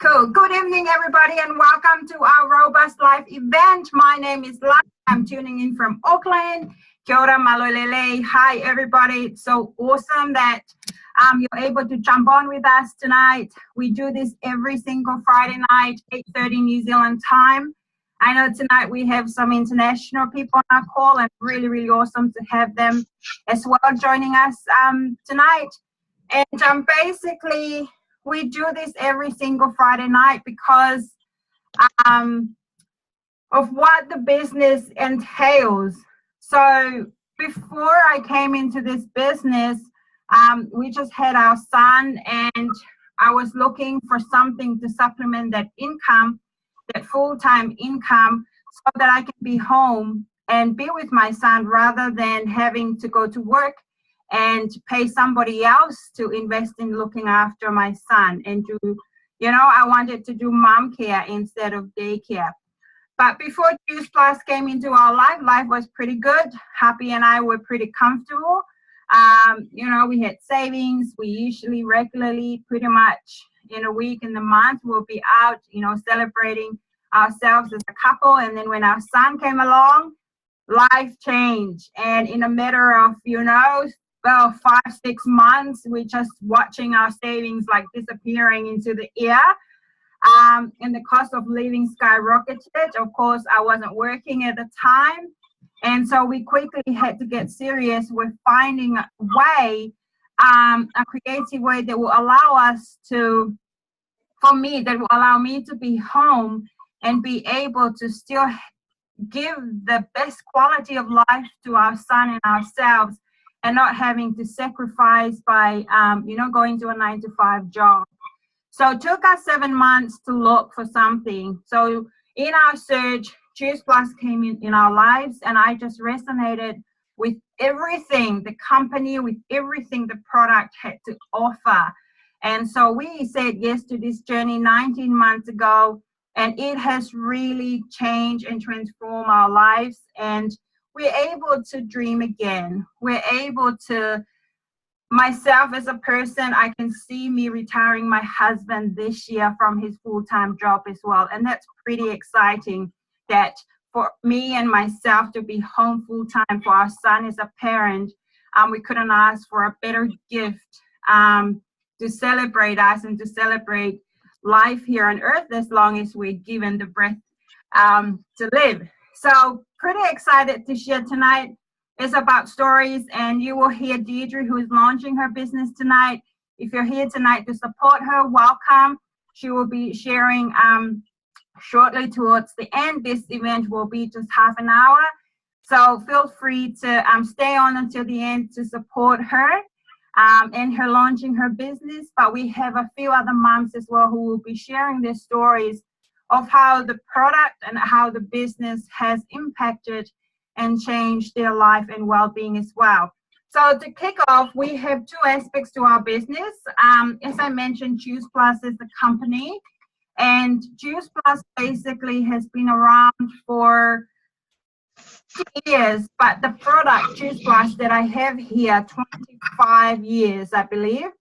Cool. Good evening, everybody, and welcome to our Robust Life event. My name is Life. I'm tuning in from Auckland. Kia ora, malolele. Hi, everybody. It's so awesome that you're able to jump on with us tonight. We do this every single Friday night, 8:30 New Zealand time. I know tonight we have some international people on our call, and really awesome to have them as well joining us tonight. And basically, we do this every single Friday night because of what the business entails. So before I came into this business, we just had our son, and I was looking for something to supplement that income, that full-time income, so that I can be home and be with my son rather than having to go to work and pay somebody else to invest in looking after my son. And I wanted to do mom care instead of daycare. But before Juice Plus came into our life was pretty good. Happy and I were pretty comfortable. We had savings. We usually regularly, pretty much in a week, in the month, we'll be out, celebrating ourselves as a couple. And then when our son came along, life changed. And in a matter of, 5-6 months, we're just watching our savings like disappearing into the air. And the cost of living skyrocketed. Of course, I wasn't working at the time. And so we quickly had to get serious with finding a way, a creative way that will allow us to, that will allow me to be home and be able to still give the best quality of life to our son and ourselves, and not having to sacrifice by, going to a 9-to-5 job. So it took us 7 months to look for something. So in our search, Juice Plus came in our lives, and I just resonated with everything the company, with everything the product had to offer. And so we said yes to this journey 19 months ago, and it has really changed and transformed our lives. And we're able to dream again. We're able to, myself as a person, I can see me retiring my husband this year from his full-time job as well. And that's pretty exciting, that for me and myself to be home full-time for our son as a parent, we couldn't ask for a better gift to celebrate us and to celebrate life here on earth as long as we're given the breath to live. So pretty excited to share tonight. It's about stories, and you will hear Deirdre, who is launching her business tonight. If you're here tonight to support her, welcome. She will be sharing shortly towards the end. This event will be just half an hour. So feel free to stay on until the end to support her and her launching her business. But we have a few other moms as well who will be sharing their stories of how the product and how the business has impacted and changed their life and well-being as well. So to kick off, we have two aspects to our business. As I mentioned, Juice Plus is the company, and Juice Plus basically has been around for years, but the product Juice Plus that I have here, 25 years, I believe.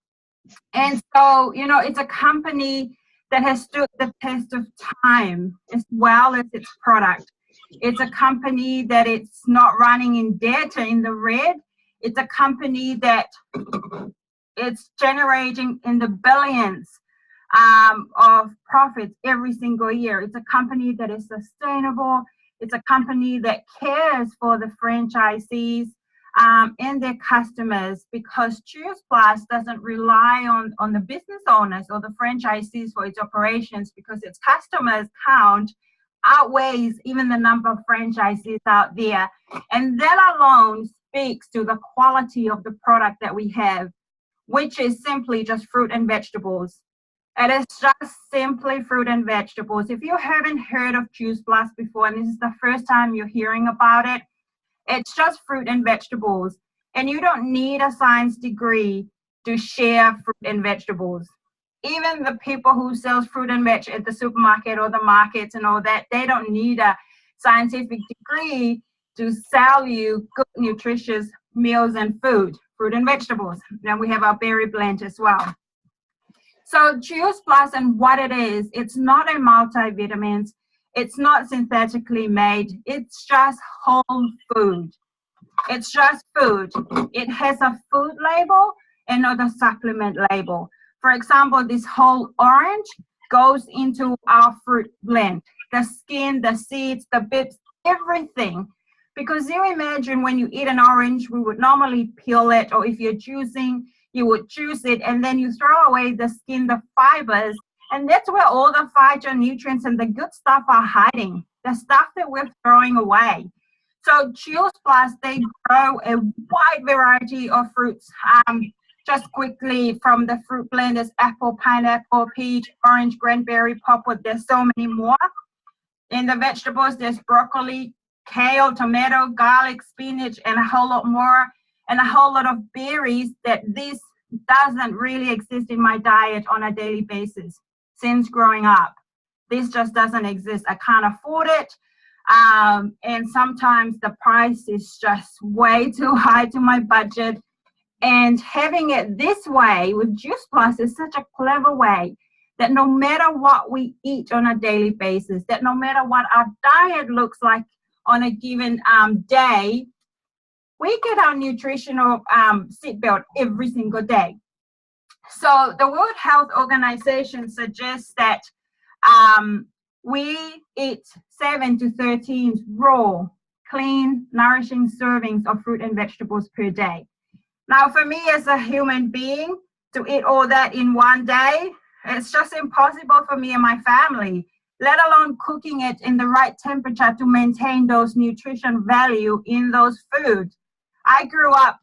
And so, it's a company that has stood the test of time as well as its product. It's a company that it's not running in debt or in the red. It's a company that it's generating in the billions of profits every single year. It's a company that is sustainable. It's a company that cares for the franchisees and their customers, because Juice Plus doesn't rely on the business owners or the franchisees for its operations, because its customers count outweighs even the number of franchisees out there. And that alone speaks to the quality of the product that we have, which is simply just fruit and vegetables. It is just simply fruit and vegetables. If you haven't heard of Juice Plus before, and this is the first time you're hearing about it, it's just fruit and vegetables. And you don't need a science degree to share fruit and vegetables. Even the people who sell fruit and veg at the supermarket or the markets and all that, they don't need a scientific degree to sell you good, nutritious meals and food, fruit and vegetables. Then we have our berry blend as well. So Choose Plus and what it is, it's not a multivitamin. It's not synthetically made. It's just whole food. It's just food. It has a food label and not a supplement label. For example, this whole orange goes into our fruit blend. The skin, the seeds, the bits, everything. Because you imagine when you eat an orange, we would normally peel it, or if you're juicing, you would juice it, and then you throw away the skin, the fibers, and that's where all the phytonutrients and the good stuff are hiding, the stuff that we're throwing away. So Choose Plus, they grow a wide variety of fruits. Just quickly, from the fruit blend, there's apple, pineapple, peach, orange, cranberry, pawpaw. There's so many more. In the vegetables, there's broccoli, kale, tomato, garlic, spinach, and a whole lot more, and a whole lot of berries that this doesn't really exist in my diet on a daily basis since growing up. This just doesn't exist. I can't afford it. And sometimes the price is just way too high to my budget. And having it this way with Choose Plus is such a clever way that no matter what we eat on a daily basis, that no matter what our diet looks like on a given day, we get our nutritional seatbelt every single day. So the World Health Organization suggests that we eat 7 to 13 raw, clean, nourishing servings of fruit and vegetables per day. Now, for me as a human being, to eat all that in one day, it's just impossible for me and my family, let alone cooking it in the right temperature to maintain those nutrition value in those foods. I grew up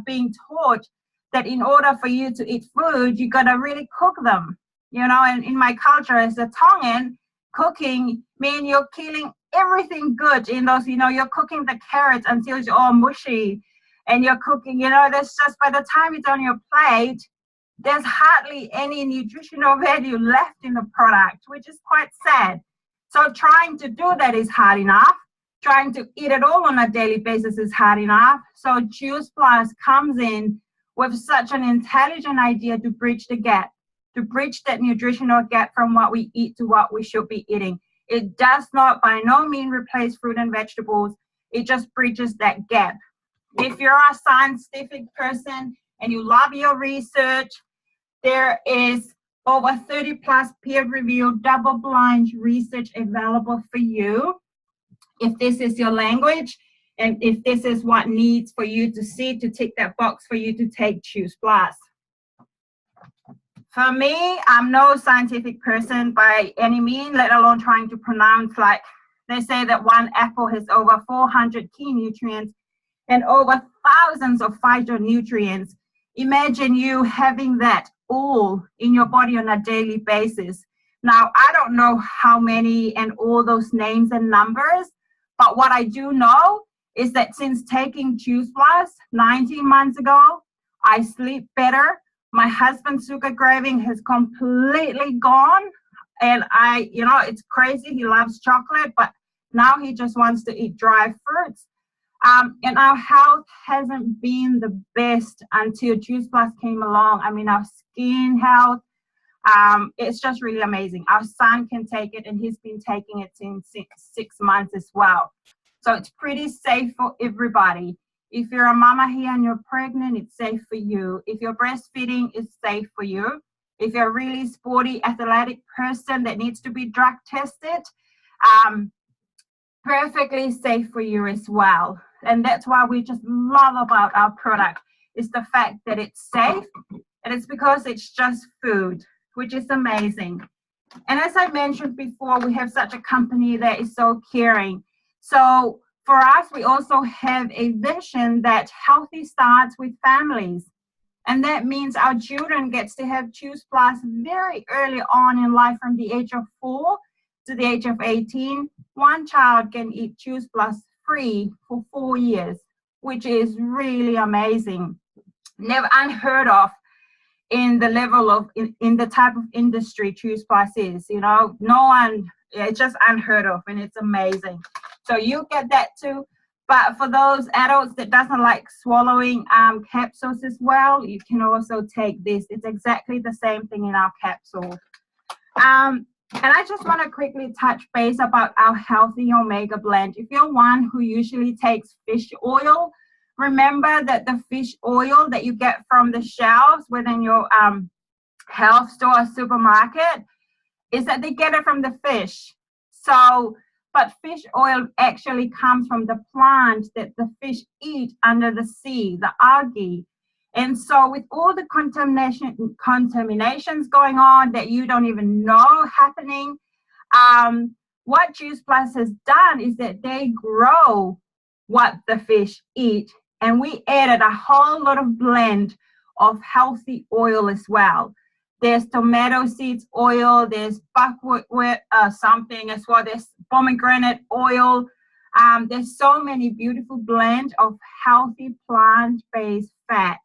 being taught that in order for you to eat food, you got to really cook them. You know, and in my culture as a Tongan, cooking means you're killing everything good in those, you know, you're cooking the carrots until it's all mushy, and you're cooking, you know, there's just, by the time it's on your plate, there's hardly any nutritional value left in the product, which is quite sad. So trying to do that is hard enough. Trying to eat it all on a daily basis is hard enough. So Choose Plus comes in with such an intelligent idea to bridge the gap, to bridge that nutritional gap from what we eat to what we should be eating. It does not by no means replace fruit and vegetables. It just bridges that gap. If you're a scientific person and you love your research, there is over 30 plus peer-reviewed double-blind research available for you. If this is your language, and if this is what needs for you to see, to tick that box for you to take Choose Plus. For me, I'm no scientific person by any means, let alone trying to pronounce, like they say that one apple has over 400 key nutrients and over thousands of phytonutrients. Imagine you having that all in your body on a daily basis. Now, I don't know how many and all those names and numbers, but what I do know is that since taking Choose Plus 19 months ago, I sleep better. My husband's sugar craving has completely gone. And it's crazy. He loves chocolate, but now he just wants to eat dry fruits. And our health hasn't been the best until Choose Plus came along. I mean, our skin health, it's just really amazing. Our son can take it, and he's been taking it since 6 months as well. So it's pretty safe for everybody. If you're a mama here and you're pregnant, it's safe for you. If you're breastfeeding, it's safe for you. If you're a really sporty, athletic person that needs to be drug tested, perfectly safe for you as well. And that's why we just love about our product, is the fact that it's safe, and it's because it's just food, which is amazing. And as I mentioned before, we have such a company that is so caring. So for us, we also have a vision that healthy starts with families. And that means our children gets to have Choose Plus very early on in life, from the age of 4 to the age of 18. One child can eat Choose Plus free for 4 years, which is really amazing. Never unheard of in the level of, in the type of industry Choose Plus is, you know, no one, it's just unheard of, and it's amazing. So you get that too. But for those adults that doesn't like swallowing capsules as well, you can also take this. It's exactly the same thing in our capsule. And I just want to quickly touch base about our healthy omega blend. If you're one who usually takes fish oil, remember that the fish oil that you get from the shelves within your health store or supermarket is that they get it from the fish. So, but fish oil actually comes from the plant that the fish eat under the sea, the algae. And so with all the contaminations going on that you don't even know happening, what Juice Plus has done is that they grow what the fish eat. And we added a whole lot of blend of healthy oil as well. There's tomato seeds oil, there's buckwheat something as well, there's pomegranate oil. There's so many beautiful blend of healthy plant-based fat.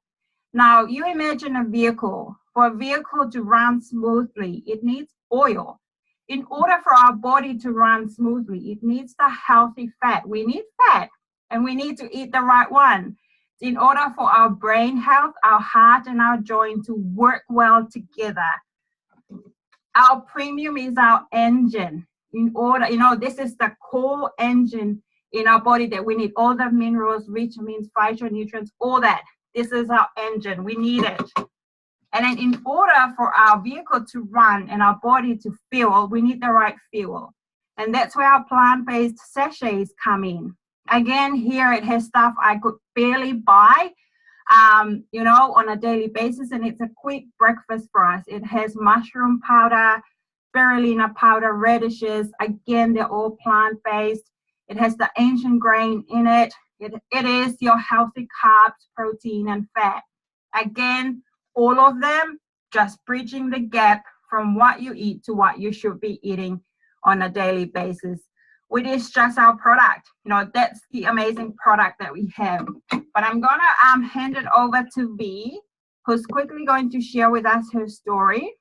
Now, you imagine a vehicle. For a vehicle to run smoothly, it needs oil. In order for our body to run smoothly, it needs the healthy fat. We need fat, and we need to eat the right one. In order for our brain health, our heart, and our joint to work well together. Our premium is our engine. In order, this is the core engine in our body that we need all the minerals, vitamins, phytonutrients, all that. This is our engine. We need it. And then in order for our vehicle to run and our body to fuel, we need the right fuel. And that's where our plant-based sachets come in. Again, here it has stuff I could barely buy, on a daily basis. And it's a quick breakfast for us. It has mushroom powder, spirulina powder, radishes. Again, they're all plant-based. It has the ancient grain in it. It is your healthy carbs, protein, and fat. Again, all of them just bridging the gap from what you eat to what you should be eating on a daily basis. It is just our product. That's the amazing product that we have. But I'm going to hand it over to V, who's quickly going to share with us her story.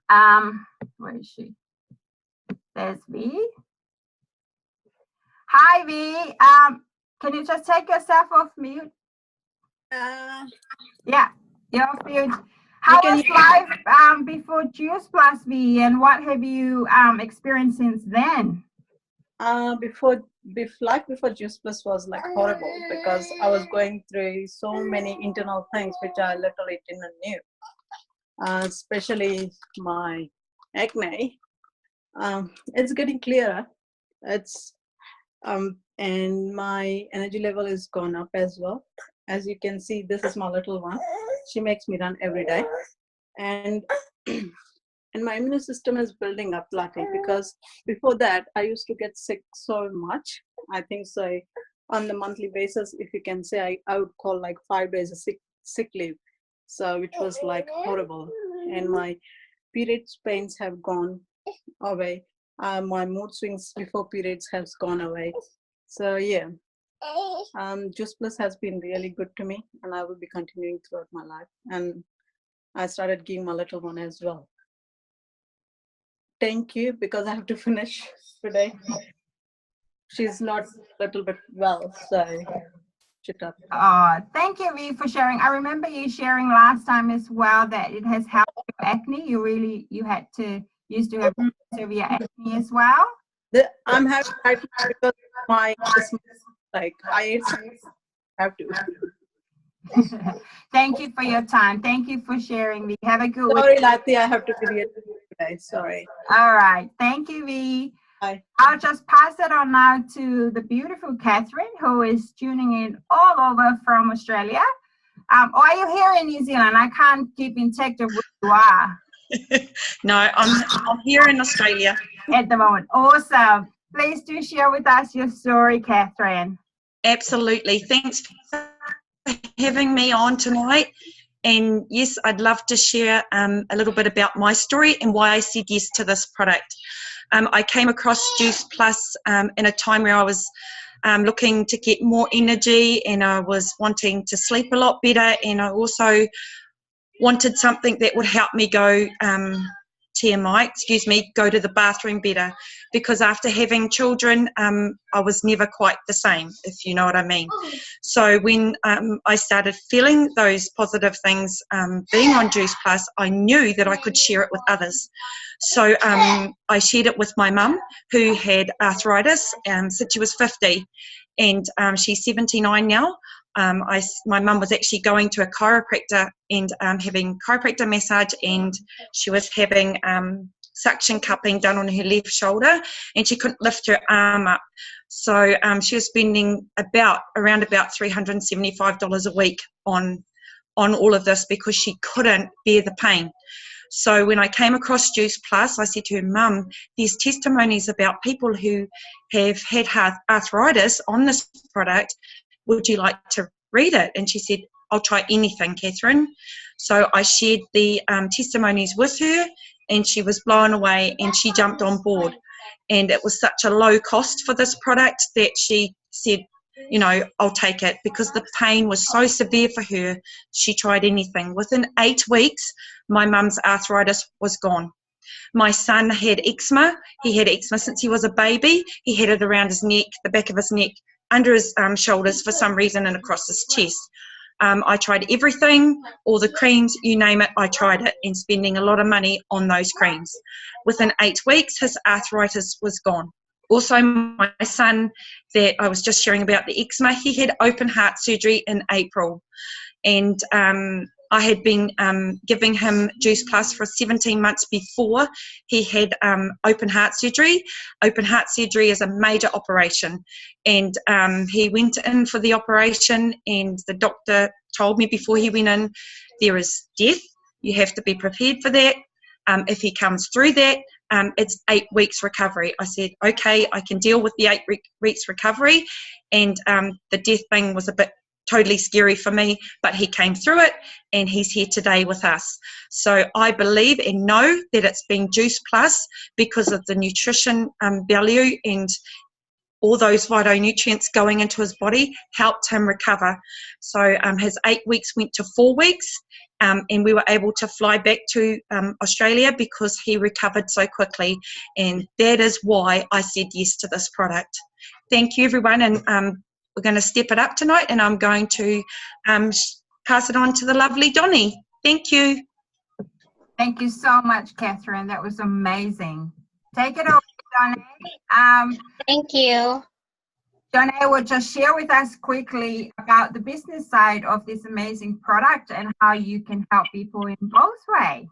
Where is she? There's V. Hi, V. Can you just take yourself off mute? Yeah, you're off mute. How was life before Juice Plus, V, and what have you experienced since then? Before Juice Plus was like horrible because I was going through so many internal things which I literally didn't knew, especially my acne. It's getting clearer. And my energy level is gone up as well. As you can see, this is my little one. She makes me run every day, and and my immune system is building up luckily, because before that I used to get sick so much. I think so on the monthly basis, if you can say, I would call like 5 days of sick leave, so it was like horrible. And my periods pains have gone away. My mood swings before periods has gone away. So yeah, Juice Plus has been really good to me, and I will be continuing throughout my life. And I started giving my little one as well. Thank you, because I have to finish today. She's not a little bit well, so shut up. Thank you, V, for sharing. I remember you sharing last time as well that it has helped with acne. You used to have severe acne as well. I'm having right now because my I have to. Thank you for your time. Thank you for sharing, V. Have a good week. Sorry, Lati, I have to be here today. Sorry. All right. Thank you, V. Bye. I'll just pass it on now to the beautiful Catherine, who is tuning in all over from Australia. Or are you here in New Zealand? I can't keep in touch of where you are. No, I'm here in Australia at the moment. Awesome. Please do share with us your story, Catherine. Absolutely. Thanks for having me on tonight. And yes, I'd love to share a little bit about my story and why I said yes to this product. I came across Juice Plus in a time where I was looking to get more energy, and I was wanting to sleep a lot better, and I also wanted something that would help me go TMI, go to the bathroom better, because after having children, I was never quite the same, if you know what I mean. So when I started feeling those positive things, being on Juice Plus, I knew that I could share it with others. So I shared it with my mum, who had arthritis since she was 50, and she's 79 now. My mum was actually going to a chiropractor and having chiropractor massage, and she was having suction cupping done on her left shoulder, and she couldn't lift her arm up. So she was spending around about $375 a week on all of this because she couldn't bear the pain. So when I came across Juice Plus, I said to her, Mum, there's testimonies about people who have had arthritis on this product. Would you like to read it? And she said, I'll try anything, Catherine. So I shared the testimonies with her, and she was blown away, and she jumped on board. And it was such a low cost for this product that she said, you know, I'll take it, because the pain was so severe for her. She tried anything. Within 8 weeks, my mum's arthritis was gone. My son had eczema. He had eczema since he was a baby. He had it around his neck, the back of his neck, under his shoulders for some reason, and across his chest. I tried everything, all the creams, you name it, I tried it, and spending a lot of money on those creams. Within 8 weeks, his arthritis was gone. Also, my son that I was just sharing about the eczema, he had open heart surgery in April, and I had been giving him Juice Plus for 17 months before he had open heart surgery. Open heart surgery is a major operation, and he went in for the operation, and the doctor told me before he went in, there is death. You have to be prepared for that. If he comes through that, it's 8 weeks recovery. I said, okay, I can deal with the 8 weeks recovery, and the death thing was a bit totally scary for me, but he came through it, and he's here today with us. So I believe and know that it's been Juice Plus because of the nutrition value, and all those phytonutrients going into his body helped him recover. So his 8 weeks went to 4 weeks, and we were able to fly back to Australia because he recovered so quickly, and that is why I said yes to this product. Thank you, everyone, and we're going to step it up tonight, and I'm going to pass it on to the lovely Donnie. Thank you. Thank you so much, Catherine. That was amazing. Take it over, Donnie. Thank you. Donnie will just share with us quickly about the business side of this amazing product and how you can help people in both ways.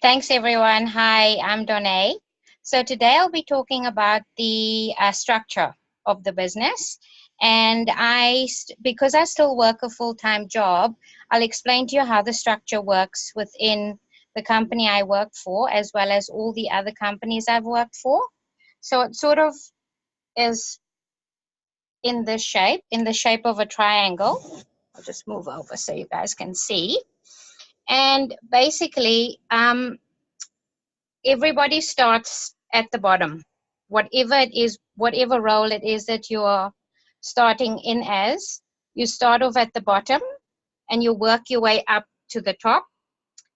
Thanks, everyone. Hi, I'm Donnie. So today I'll be talking about the structure of the business, and because I still work a full-time job, I'll explain to you how the structure works within the company I work for, as well as all the other companies I've worked for. So it sort of is in this shape, in the shape of a triangle. I'll just move over so you guys can see. And basically, everybody starts at the bottom. Whatever it is, whatever role it is that you're starting in as, you start off at the bottom and you work your way up to the top.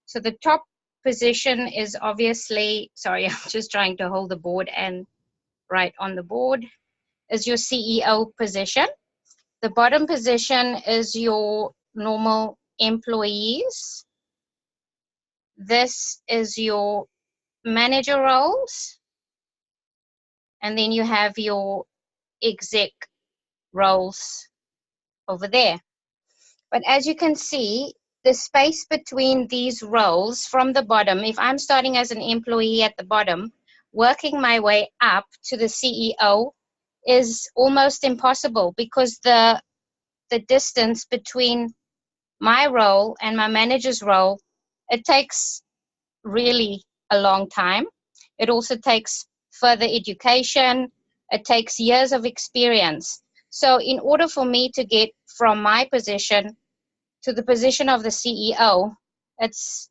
So the top position is obviously, sorry, I'm just trying to hold the board and write on the board, is your CEO position. The bottom position is your normal employees. This is your manager roles. And then you have your exec roles over there. But as you can see, the space between these roles from the bottom, if I'm starting as an employee at the bottom, working my way up to the CEO is almost impossible, because the distance between my role and my manager's role, it takes really a long time. It also takes further education. It takes years of experience. So in order for me to get from my position to the position of the CEO, it's,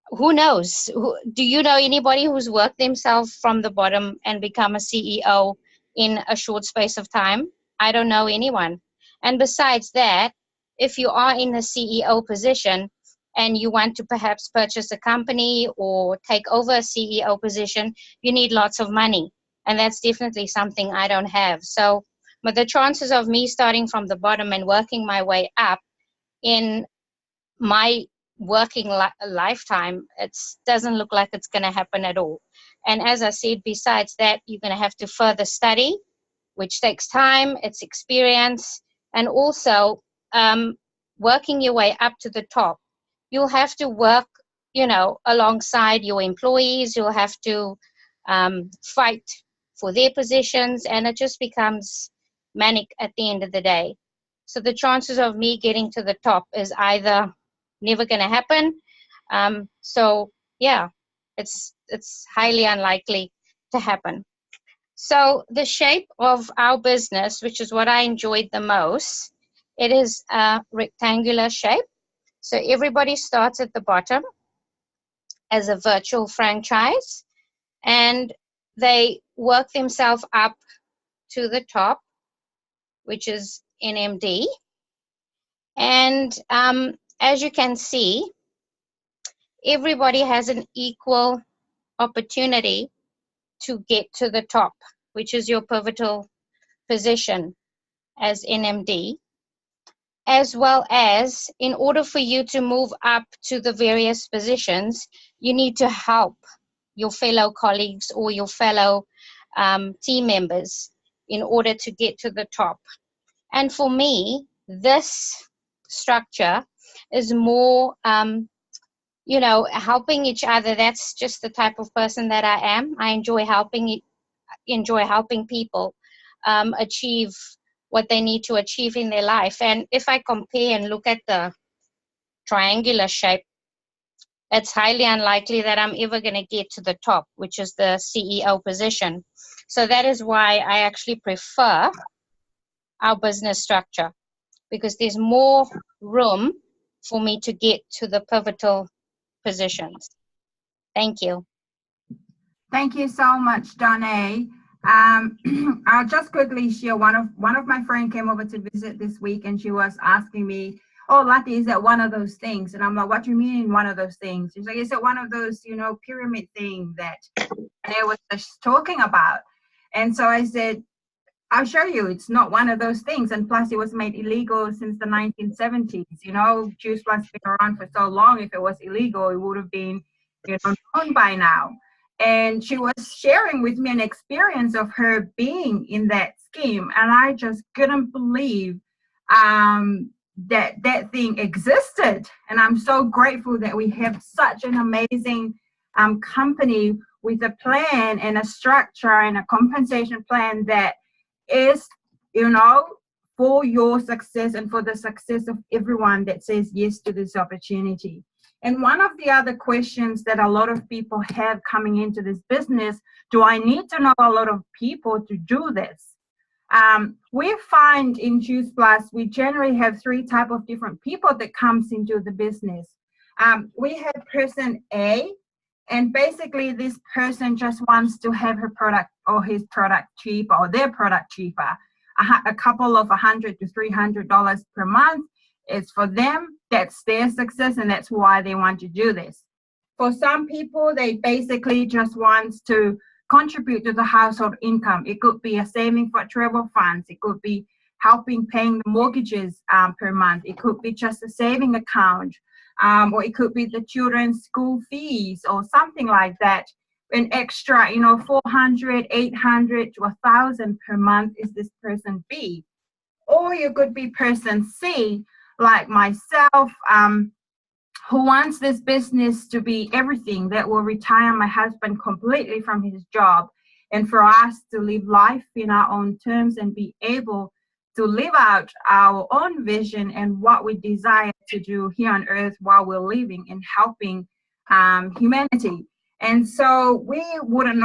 who knows? Do you know anybody who's worked themselves from the bottom and become a CEO in a short space of time? I don't know anyone. And besides that, if you are in the CEO position and you want to perhaps purchase a company or take over a CEO position, you need lots of money. And that's definitely something I don't have. So, but the chances of me starting from the bottom and working my way up in my working lifetime, it doesn't look like it's going to happen at all. And as I said, besides that, you're going to have to further study, which takes time, it's experience, and also working your way up to the top. You'll have to work, alongside your employees. You'll have to fight for their positions, and it just becomes manic at the end of the day. So the chances of me getting to the top is either never going to happen. So yeah, it's highly unlikely to happen. So the shape of our business, which is what I enjoyed the most, it is a rectangular shape. So everybody starts at the bottom as a virtual franchise, and they work themselves up to the top, which is NMD. And as you can see, everybody has an equal opportunity to get to the top, which is your pivotal position as NMD, as well as in order for you to move up to the various positions, you need to help your fellow colleagues or your fellow team members in order to get to the top. And for me, this structure is more, helping each other. That's just the type of person that I am. I enjoy helping people achieve what they need to achieve in their life. And if I compare and look at the triangular shape, it's highly unlikely that I'm ever going to get to the top, which is the CEO position. So that is why I actually prefer our business structure, because there's more room for me to get to the pivotal positions. Thank you. Thank you so much, Donna. I'll just quickly share, one of my friends came over to visit this week, and she was asking me, oh, Lati, is that one of those things? And I'm like, what do you mean one of those things? She's like, is it one of those, pyramid things that they was just talking about? And so I said, I'll show you, it's not one of those things. And plus it was made illegal since the 1970s. Juice Plus been around for so long. If it was illegal, it would have been, known by now. And she was sharing with me an experience of her being in that scheme. And I just couldn't believe that thing existed. And I'm so grateful that we have such an amazing company with a plan and a structure and a compensation plan that is, for your success and for the success of everyone that says yes to this opportunity. And one of the other questions that a lot of people have coming into this business, do I need to know a lot of people to do this? We find in Juice Plus, we generally have 3 types of different people that comes into the business. We have person A, and basically this person just wants to have her product or his product cheaper or their product cheaper. A couple of $100 to $300 per month is for them. That's their success, and that's why they want to do this. For some people, they basically just want to contribute to the household income. It could be a saving for travel funds. It could be helping paying the mortgages per month. It could be just a saving account, or it could be the children's school fees or something like that. An extra, $400, $800 to $1,000 per month is this person B. Or you could be person C, like myself, who wants this business to be everything, that will retire my husband completely from his job, and for us to live life in our own terms and be able to live out our own vision and what we desire to do here on earth while we're living and helping humanity. And so we wouldn't,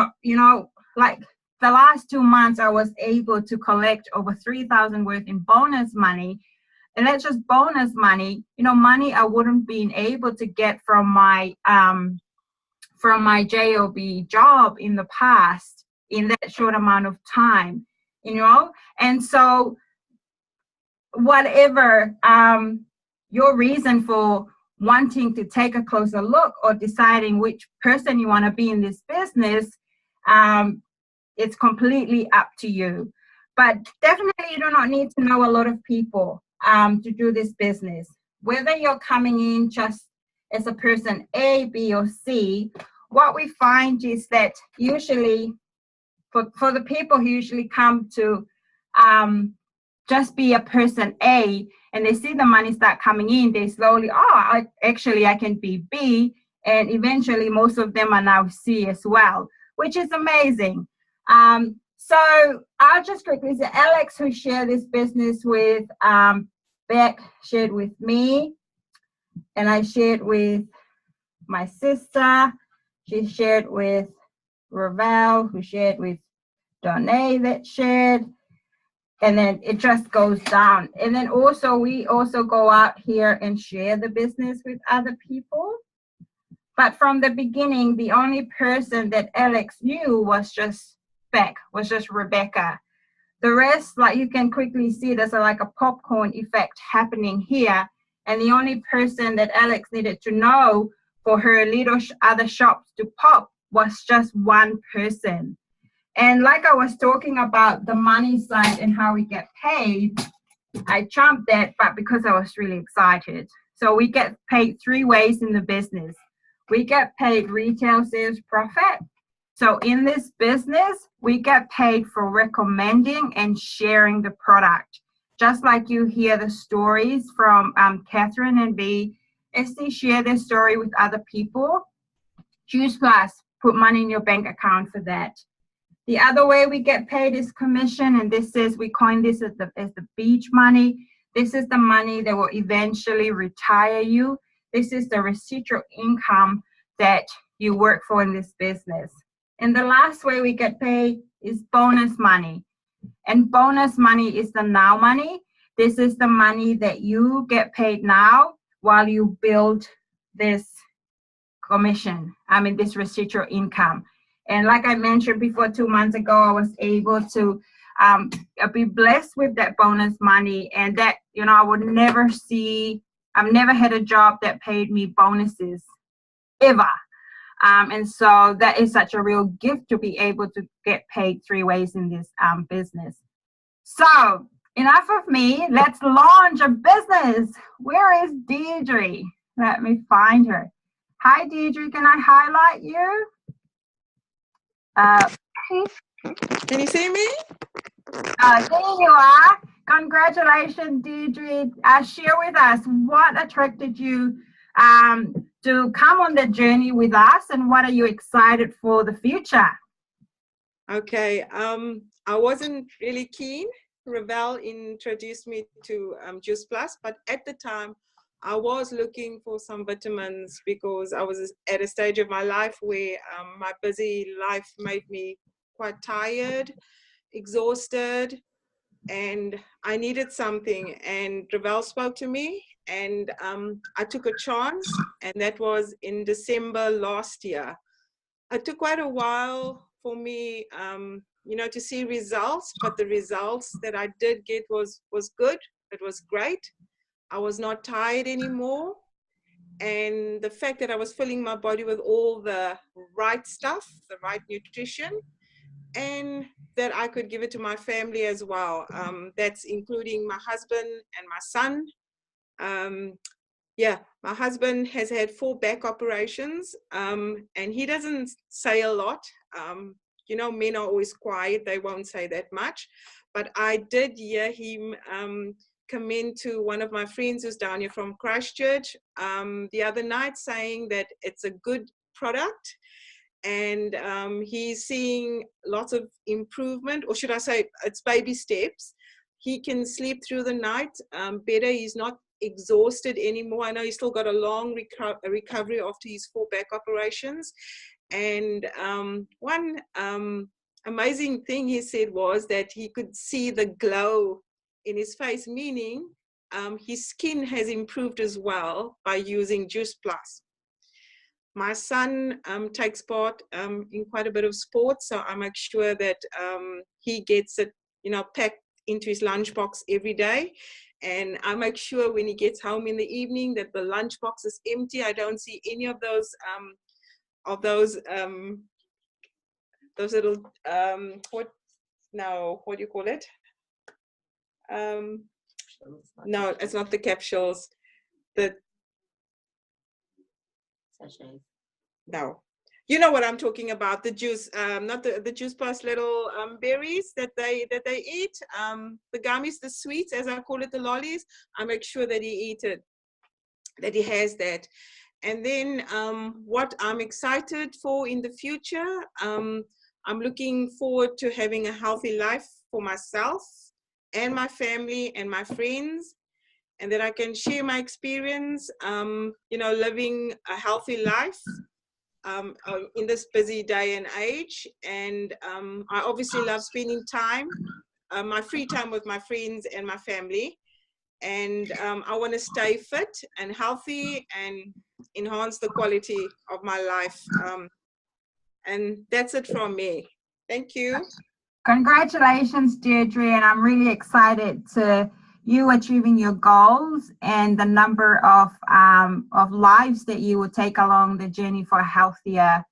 like the last 2 months, I was able to collect over $3,000 worth in bonus money. And that's just bonus money, money I wouldn't been able to get from my job job in the past in that short amount of time, And so whatever your reason for wanting to take a closer look or deciding which person you want to be in this business, it's completely up to you. But definitely you do not need to know a lot of people to do this business. Whether you're coming in just as a person A, B, or C, what we find is that usually for the people who usually come to just be a person A, and they see the money start coming in, they slowly, I can be B, and eventually most of them are now C as well, which is amazing. So I'll just quickly say, Alex, who shared this business with Beck, shared with me, and I shared with my sister. She shared with Ravel, who shared with Donay, that shared, and then it just goes down. And then also we also go out here and share the business with other people. But from the beginning, the only person that Alex knew was just Beck, was just Rebecca. The rest, like you can quickly see, there's like a popcorn effect happening here. And the only person that Alex needed to know for her little other shops to pop was just one person. And like I was talking about the money side and how we get paid, I jumped that, but because I was really excited. So we get paid 3 ways in the business. We get paid retail sales profit. So in this business, we get paid for recommending and sharing the product. Just like you hear the stories from Catherine and B, as they share their story with other people, Juice Plus, put money in your bank account for that. The other way we get paid is commission, and this is, we coin this as the beach money. This is the money that will eventually retire you. This is the residual income that you work for in this business. And the last way we get paid is bonus money. And bonus money is the now money. This is the money that you get paid now while you build this commission, this residual income. And like I mentioned before, 2 months ago, I was able to be blessed with that bonus money, and that, I would never see, I've never had a job that paid me bonuses ever. And so that is such a real gift to be able to get paid 3 ways in this business. So enough of me, let's launch a business. Where is Deirdre? Let me find her. Hi, Deirdre, can I highlight you? Can you see me? There you are. Congratulations, Deirdre. Share with us what attracted you to come on the journey with us, and what are you excited for the future? Okay, I wasn't really keen. Ravel introduced me to Juice Plus, but at the time I was looking for some vitamins because I was at a stage of my life where my busy life made me quite tired, exhausted, and I needed something. And Ravel spoke to me, and I took a chance, and that was in December last year. It took quite a while for me, to see results, but the results that I did get was good. It was great. I was not tired anymore. And the fact that I was filling my body with all the right stuff, the right nutrition, and that I could give it to my family as well. That's including my husband and my son. My husband has had 4 back operations, and he doesn't say a lot. Men are always quiet. They won't say that much. But I did hear him commend to one of my friends who's down here from Christchurch the other night, saying that it's a good product, and he's seeing lots of improvement, or should I say it's baby steps. He can sleep through the night better. He's not exhausted anymore. I know he's still got a long recovery after his 4 back operations. And one amazing thing he said was that he could see the glow in his face, meaning his skin has improved as well by using Juice Plus. My son takes part in quite a bit of sports, so I make sure that he gets it, packed into his lunchbox every day. And I make sure when he gets home in the evening that the lunchbox is empty. I don't see any of those little what do you call it? No, it's not the capsules. No, you know what I'm talking about. The juice, not the juice plus little berries that they eat. The gummies, the sweets, as I call it, the lollies. I make sure that he eats it, that he has that. And then what I'm excited for in the future, I'm looking forward to having a healthy life for myself and my family and my friends, and that I can share my experience, living a healthy life in this busy day and age. And I obviously love spending time, my free time with my friends and my family. And I want to stay fit and healthy and enhance the quality of my life. And that's it from me. Thank you. Congratulations, Deirdre, and I'm really excited to you achieving your goals and the number of lives that you will take along the journey for healthier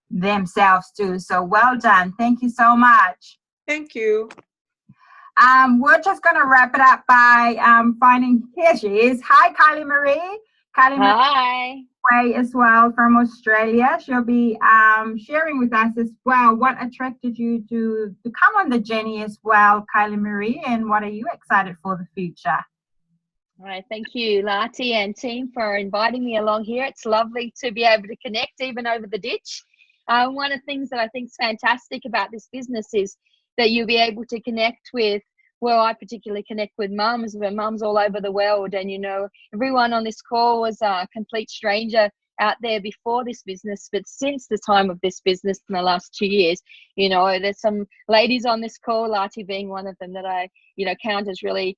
themselves too. So well done. Thank you so much. Thank you. We're just going to wrap it up by finding, here she is. Hi, Kylie-Maree. Hi. As well from Australia. She'll be sharing with us as well what attracted you to come on the journey as well, Kylie-Maree, and what are you excited for the future? All right, thank you, Lati and team, for inviting me along here. It's lovely to be able to connect even over the ditch. One of the things that I think is fantastic about this business is that you'll be able to connect with, well, I particularly connect with mums, but mums all over the world. And, everyone on this call was a complete stranger out there before this business. But since the time of this business in the last 2 years, there's some ladies on this call, Lati being one of them, that I, count as really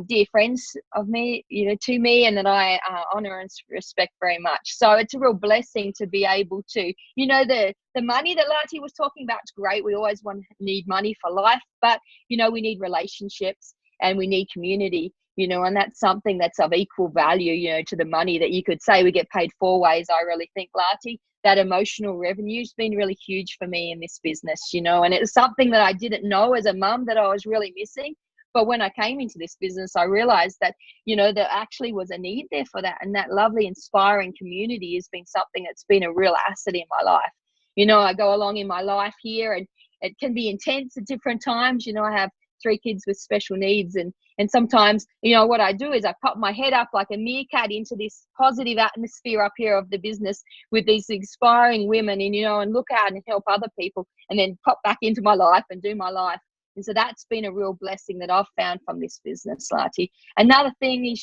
dear friends of me, to me, and that I honor and respect very much. So it's a real blessing to be able to, the money that Lati was talking about is great. We always need money for life, but, we need relationships and we need community, and that's something that's of equal value, to the money that you could say we get paid 4 ways. I really think, Lati, that emotional revenue has been really huge for me in this business, and it was something that I didn't know as a mum that I was really missing. But when I came into this business, I realized that, there actually was a need there for that. And that lovely, inspiring community has been something that's been a real asset in my life. I go along in my life here and it can be intense at different times. I have 3 kids with special needs. And sometimes, what I do is I pop my head up like a meerkat into this positive atmosphere up here of the business with these inspiring women and look out and help other people, and then pop back into my life and do my life. And so that's been a real blessing that I've found from this business, Lati. Another thing is,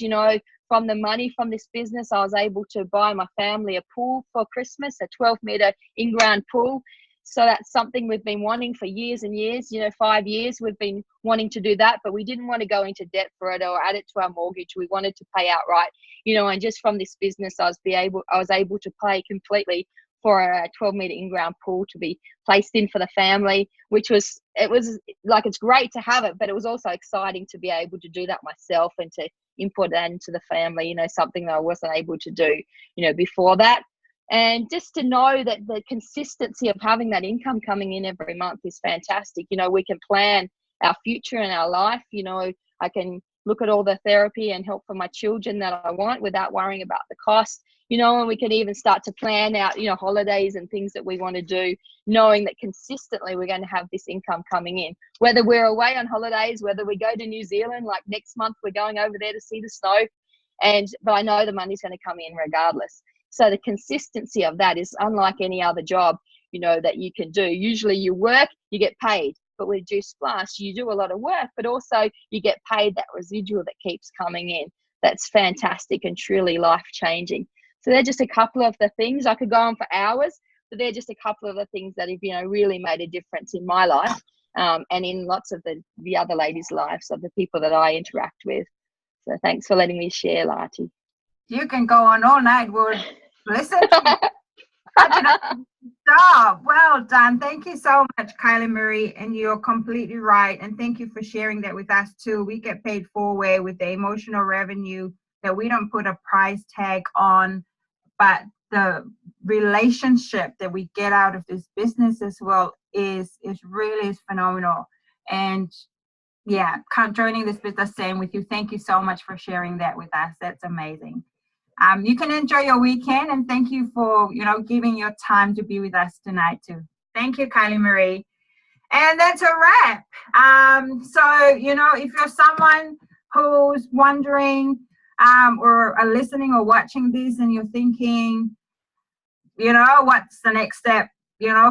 from the money from this business, I was able to buy my family a pool for Christmas, a 12-meter in-ground pool. So that's something we've been wanting for years and years, 5 years we've been wanting to do that, but we didn't want to go into debt for it or add it to our mortgage. We wanted to pay outright, and just from this business, I was able to pay completely for a 12-meter in-ground pool to be placed in for the family, it was like, it's great to have it, but it was also exciting to be able to do that myself and to input that into the family, something that I wasn't able to do, before that. And just to know that the consistency of having that income coming in every month is fantastic. We can plan our future and our life. I can look at all the therapy and help for my children that I want without worrying about the cost, and we can even start to plan out, holidays and things that we want to do, knowing that consistently we're going to have this income coming in, whether we're away on holidays, whether we go to New Zealand, like next month, we're going over there to see the snow, but I know the money's going to come in regardless. So the consistency of that is unlike any other job, that you can do. Usually you work, you get paid. But with Juice Plus, you do a lot of work, but also you get paid that residual that keeps coming in. That's fantastic and truly life-changing. So they're just a couple of the things. I could go on for hours, but they're just a couple of the things that have, really made a difference in my life, and in lots of the other ladies' lives of the people that I interact with. So thanks for letting me share, Lati. You can go on all night. We'll listen to you. Such an amazing job. Well done. Thank you so much, Kylie-Maree. And you're completely right. And thank you for sharing that with us too. We get paid forward with the emotional revenue that we don't put a price tag on, but the relationship that we get out of this business as well is really phenomenal. And yeah, joining this business, same with you. Thank you so much for sharing that with us. That's amazing. You can enjoy your weekend, and thank you for, giving your time to be with us tonight too. Thank you, Kylie-Maree. And that's a wrap. So, if you're someone who's wondering or are listening or watching this and you're thinking, what's the next step,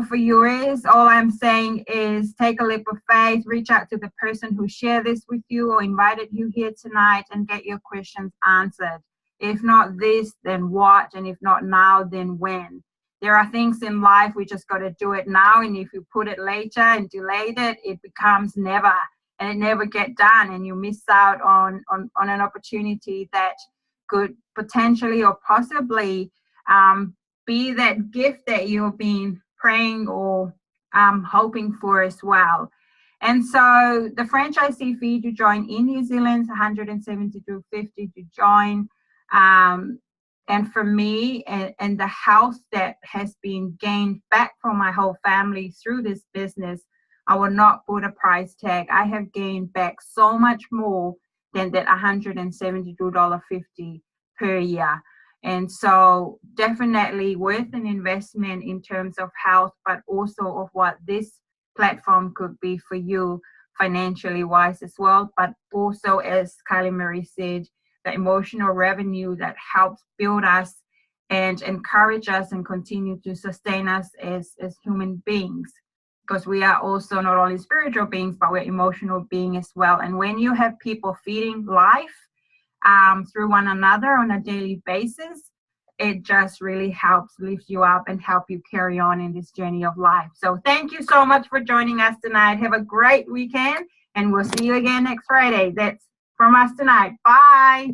for you is, all I'm saying is take a leap of faith, reach out to the person who shared this with you or invited you here tonight and get your questions answered. If not this, then what? And if not now, then when? There are things in life we just got to do it now. And if you put it later and delayed it, it becomes never, and it never get done. And you miss out on an opportunity that could potentially or possibly be that gift that you've been praying or hoping for as well. And so the franchisee fee to join in New Zealand is $172.50 to join. And for me and the health that has been gained back from my whole family through this business, I will not put a price tag. I have gained back so much more than that $172.50 per year. And so definitely worth an investment in terms of health, but also of what this platform could be for you financially wise as well. But also, as Kylie-Maree said, the emotional revenue that helps build us and encourage us and continue to sustain us as human beings, because we are also not only spiritual beings, but we're emotional beings as well. And when you have people feeding life through one another on a daily basis, it just really helps lift you up and help you carry on in this journey of life. So thank you so much for joining us tonight. Have a great weekend, and we'll see you again next Friday. That's from us tonight. Bye.